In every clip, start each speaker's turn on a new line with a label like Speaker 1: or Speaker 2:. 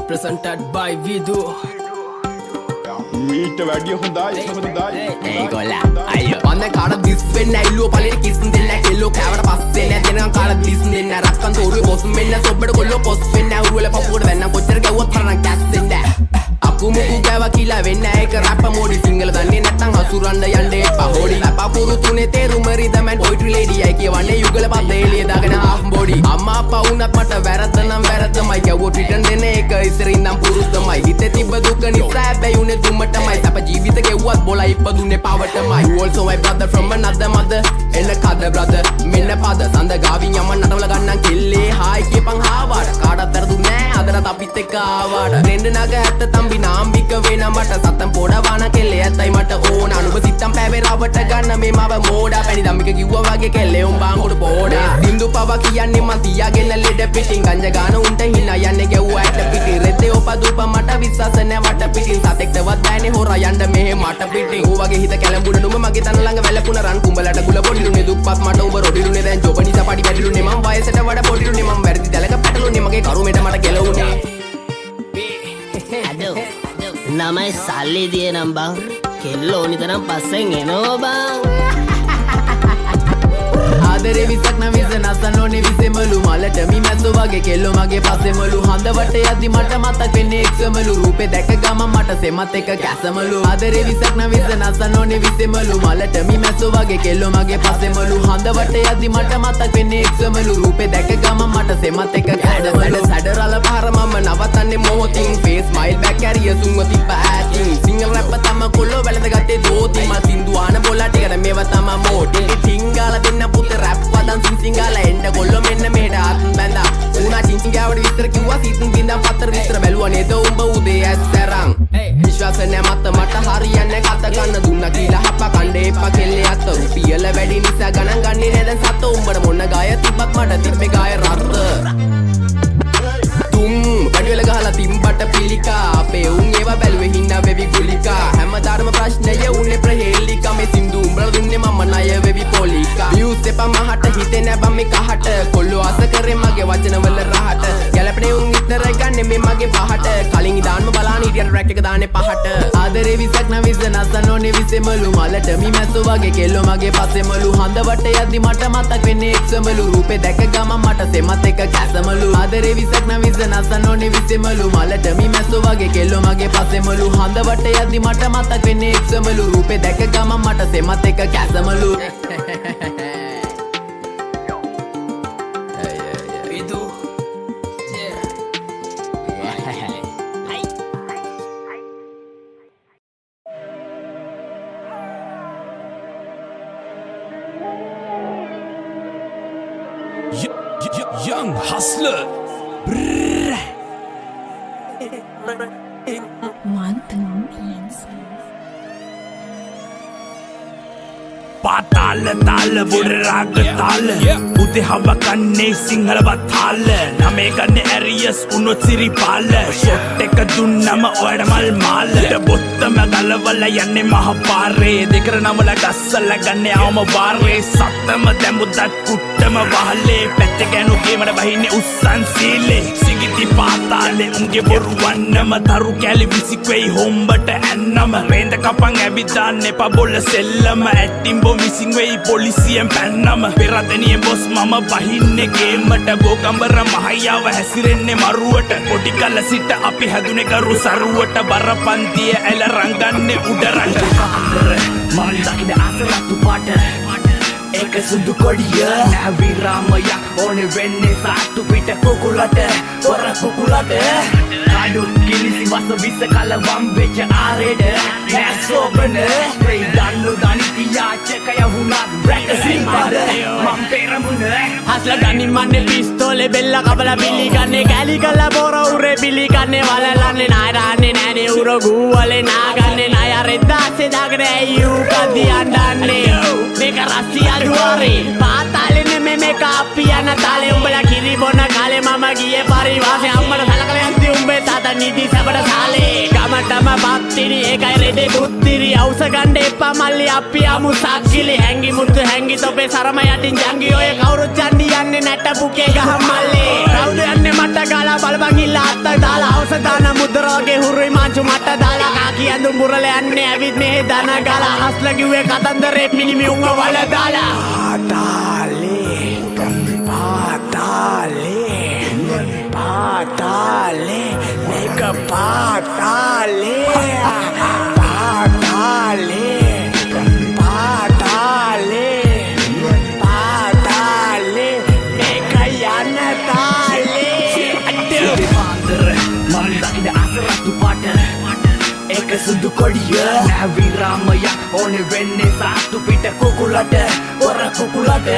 Speaker 1: presented by Vidu.
Speaker 2: මීට වැඩිය හොඳයි හොඳයි
Speaker 1: ඒගොල්ලා අයියෝ මන්ද කාඩ දිස් වෙන්න ඇල්ලුව පළේට කිස්සුම් දෙන්න කෙල්ලෝ කෑවට පස්සේ නෑ දෙනකන් කාඩ දිස් දෙන්න රක්කන් තෝරුවේ බොස් මෙන්න සොබ්බට කොල්ලෝ පොස් වෙන්න උරුවල පපුවට වැන්න කොච්චර ගැව්වත් තරණ කැස් දෙන්න අකුමුකු ගෑවා කියලා වෙන්න ඒක රැප් මොඩි සිංගල දන්නේ නැත්නම් හසුරන්න යන්න එපා හොඩි ලපකුරු තුනේ තේරුම රිදමන් පොයිට්‍රි ලේඩි අය කියවන්නේ යුගල පද එළිය දාගෙන හාෆ් බොඩි අම්මා අප්පා වුණත් මට වැරද්ද නම් වැරද්දමයි ගැව්වොත් රිටර්න් දෙන එක ඉස්සරින් නම් පුරුද්දමයි හිතේ තිබ්බ දුක නිසා හැබැයි උනේ දුමටමයි සප ජීවිත ගෙව්වත් බොලා ඉපදුනේ පවටමයි you also my brother from another mother එන්න කද brother මෙන්න පද සඳ ගාවින් යමන් නටවල ගන්නම් කෙල්ලේ හායි කියපන් හාවට කාටවත් වැරදුනේ නෑ අදට අපිත් එක්ක ආවට රෙන්ඩ නග ඇත්ත තම්බි නාම්බික වෙන මට සත්තම් පොඩවාන කෙල්ලේ ඇත්තයි මට ඕන අනුබ සිත්තම් පෑවේ රවට ගන්න මේ මව මෝඩා පැණි දම්මික කිව්වා වගේ කෙල්ලේ උන් බාංගුඩ පොඩා සින්දු පව කියන්නේ මන් තියාගෙන ලෙඩ පිටින් ගංජ ගාන උන්ට හිනා යන්නේ ගැව්වා ඇට පිටි රෙද්දේ ඔපදුප මට විශ්වාස නෑ වට පිටින් සතෙක්ටවත් බෑනේ හොරා යන්න මෙහෙ මට පිටින් ඌ වගේ හිත කැලඹුණ නුඹ මගේ තන ළඟ වැළකුණ රන් කුඹලට ගුල පොඩිලුනේ දුප්පත් මට උඹ රොඩිලුනේ දැන් ජොබ නිසා පඩි වැඩිලුනේ මම වයසට වඩා පොඩිලුනේ මම වැරදි දැලක පැටලුනේ මගේ කරුමෙට මට ගැලවුනේ
Speaker 3: නමයි සල්ලි දියනම් බං කෙල්ලෝ නිතරම් පස්සෙන් එනවා බං
Speaker 1: ආදරේ විසක් නම් විස නසන්න ඕනේ විසෙමලු මලට මි මැස්සෝ වගේ කෙල්ලෝ මගේ පස්සෙමලු හඳවට යද්දි මට මතක් වෙන්නේ එක්සමලු රූපේ දැක ගමන් මට සෙමත් එක කැසමලු ආදරේ විසක් නම් විස නසන්න ඕනේ විසෙමලු මලට මි මැස්සෝ වගේ කෙල්ලෝ මගේ පස්සෙමලු හඳවට යද්දි මට මතක් වෙන්නේ එක්සමලු රූපේ දැක ගමන් මට සෙමත් එක කැඩසඩ සැඩරල පාර මම නවතන්නේ මොහොතින් ෆේස් ස්මයිල් බෑක් කැරිය සුන්ව තිබ්බ ඈතින් සිංගල් රැප් තම කොල්ලෝ වැළඳ ගත්තේ දෝති මා සින්දු ආන බොලා ටිකට මේව තම මෝටි ටිංගාලා දෙන්න පුතේ රැප් පදන් සිංගාලා එන්න කොල්ලෝ මෙන්න මෙහෙට ආත්ම බැඳා උනා චිංචිංගාවට විස්තර කිව්වා සීතුන් බින්දම් පතර විස්තර බැලුවා නේද උඹ උදේ ඇස්සරන් විශ්වාස නෑ මට හරියන්නේ කත ගන්න දුන්නා කියලා හප්ප කණ්ඩේ එපා කෙල්ලේ අත රුපියල වැඩි නිසා ගණන් ගන්නේ නෑ දැන් සත උඹට මොන ගාය තිබ්බත් මට තිබ්බේ ගාය රත්ත වැඩිවල ගහලා තිම්බට පිළිකා අපේ උන් ඒවා බැලුවේ හින්දා වෙවි ගුලිකා හැමදාම ප්‍රශ්නය උන්නේ ප්‍රහේලිකා මේ සින්දු උඹලා දුන්නේ මම ණය වෙවි පොලිකා views එපා මහට හිතේ නෑ බම් මේ කහට කොල්ලෝ ආස කරේ මගේ වචනවල රහට ගැලපනේ උන් ඉතර ගන්නේ මේ මගේ පහට කලින් ඉදාන්ම බලාන හිටියට රැක් එක දාන්නේ පහට ආදරේ විසක් නම් විස නසන්න ඕනේ විසෙමලු මලට මි මැස්සෝ වගේ කෙල්ලෝ මගේ පස්සෙමලු හඳවට යද්දි මට මතක් වෙන්නේ එක්සමලු රූපේ දැක ගමන් මට සෙමත් එක කැසමලු ආදරේ විසක් නම් විස නසන්න ඕනේ විසෙමලු මලට මි මැස්සෝ වගේ කෙල්ලෝ මගේ පස්සෙමලු හඳවට යද්දි මට මතක් වෙන්නේ එක්සමලු රූපේ දැක ගමන් මට සෙමත් එක කැසමලු Vidu
Speaker 4: Young Hustler. පාතාල තාල බොඩ රාග තාල උදේ හව කන්නේ සිංහලවත් තාල නමේ ගන්න ඇරියස් උනොත් සිරිපාල ෂොට් එක දුන්නම ඔයාට මල් මාල බොත්තම ගලවල යන්නේ මහ පාරේ දෙකර නමල ගස්සල ගන්න අවම වාරේ සත්තම දැමුදත් කුට්ටම වහලේ පැත්ත ගෑනු ගේමට බහින්නේ උස්සන් සීලේ සිගිති පාතාලේ උන්ගේ බොරු වන්නම තරු කැලි විසික්වෙයි හොම්බට ඇන්නම රේන්ද කපන් ඇවිදාන්න එපා බොල්ල සෙල්ලම ඇට්ටිම්බෝ මිසින් වෙයි පොලිසියෙන් පැන්නම පෙරදනිය බොස් මම බහින්නේ ගේමට බෝකම්බර මහයාව හැසිරෙන්නේ මරුවට පොඩි කල සිට අපි හැදුනේ කරු සරුවට බරපන්තිය ඇල රංගන්නේ උඩරට මන් දකින අසරත්තු පාට ඒක සුදු කොඩිය නැවි රාමයක් ඕනේ වෙන්නේ සාට්ටු පිට කුකුලට පොර කුකුලට කඩු කිලිසි වස විස කල වම්බෙච්ච ආරෙඩ නැසෝබන ස්ප්‍රේ දන්නු දනිති යාචකය වුණත් බ්‍රැක සිම්පද මම් පෙරමුණ හස්ල ගනින් මන්නේ පිස්තෝලේ බෙල්ල කබල බිලි ගන්නේ කැලි කල බොර උරේ බිලි ගන්නේ වලලන්නේ නායරන්නේ නෑනේ උර ගූවලේ නාගන්නේ නාය රෙද්දාසේ දාගෙන ඇයූ කදි අඬන්නේ මේක රස්සිය දුවරේ පාතාලේ මේ කාපි යන තාලේ උඹලා කිරි බොන කාලේ මම ගියේ පරිවාසේ අම්මට සලකලා යන්ති උඹේ තාතා නිදි සබඩ සාලේ ගම
Speaker 5: හැමටම පත්තිරි ඒකයි රෙදේ කුත්තිරි අවුස ගන්න එපා මල්ලි අපි යමු සක්කිලි හැංගි මුතු හැංගි තොපේ සරම යටින් ජංගි ඔය කවුරුත් යන්නේ යන්නේ නැට පුකේ ගහ මල්ලි කවුද යන්නේ මට ගාලා බලපන් ඉල්ල අත්ත දාලා අවුස දාන මුද්‍ර වගේ හුරුයි මාංචු මට දාලා කාකි ඇඳුම් බුරල යන්නේ ඇවිත් මෙහෙ දන ගාලා අස්ල කිව්වේ කතන්දරේ මිනිමි උන්ව වල දාලා Patale, nigga, patale, patale, patale, patale, nigga, yanatale.
Speaker 4: Pandre, mandakida asaratu pata. Eka sundu kodiya, navi ramaya, one venne saatu pita kukulata, ora kukulata.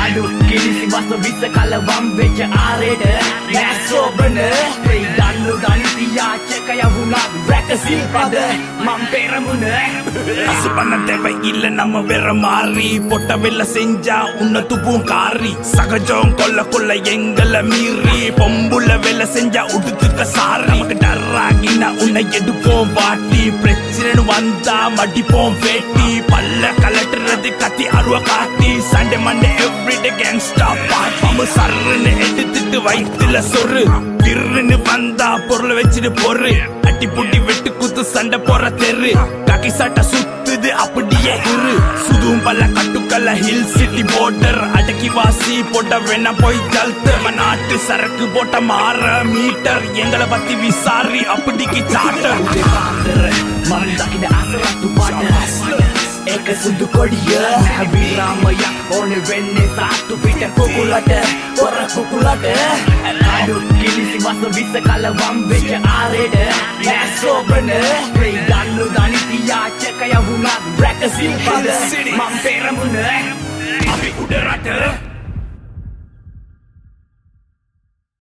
Speaker 4: Adu kilisi masa bisa kalawam vecha areda, nasobana. Hey danu danitiya chekaya vuna, rakasi pada, mamperamuna. Asupana teva illa nama vera mari, pota vela senja unna tupun kari. Sakajong kolla kolla yengala miri, pombula vela senja udutuka sari. Namak darragina unna edupom vaati, prechirenu vanda madipom veti, palla kalatradi kati aruwa kaati, Sunday Monday everyday gangsta party. Mamu sarrene edutittu vaithila soru, virrenu vanda porla vechinu porru, atti putti vettu kuthu sanda pora terru, kaki sata sutthudu apadiye iru, sudum palla kattukala hill city border, adaki vasi poda vena poi jaltha, manaattu sarakku pota mara meter, engala patti visari apadiki charter. Ude pandre mandakida asaratu pata, eka sundu kodiya, navi ramaya, one venne saatu pita kukulata, ora kukulata. Adu kilisi masa bisa kalawam vecha areda, nasobana. Hey danu danitiya chekaya vuna, rakasi pada, mamperamuna. Api udarata.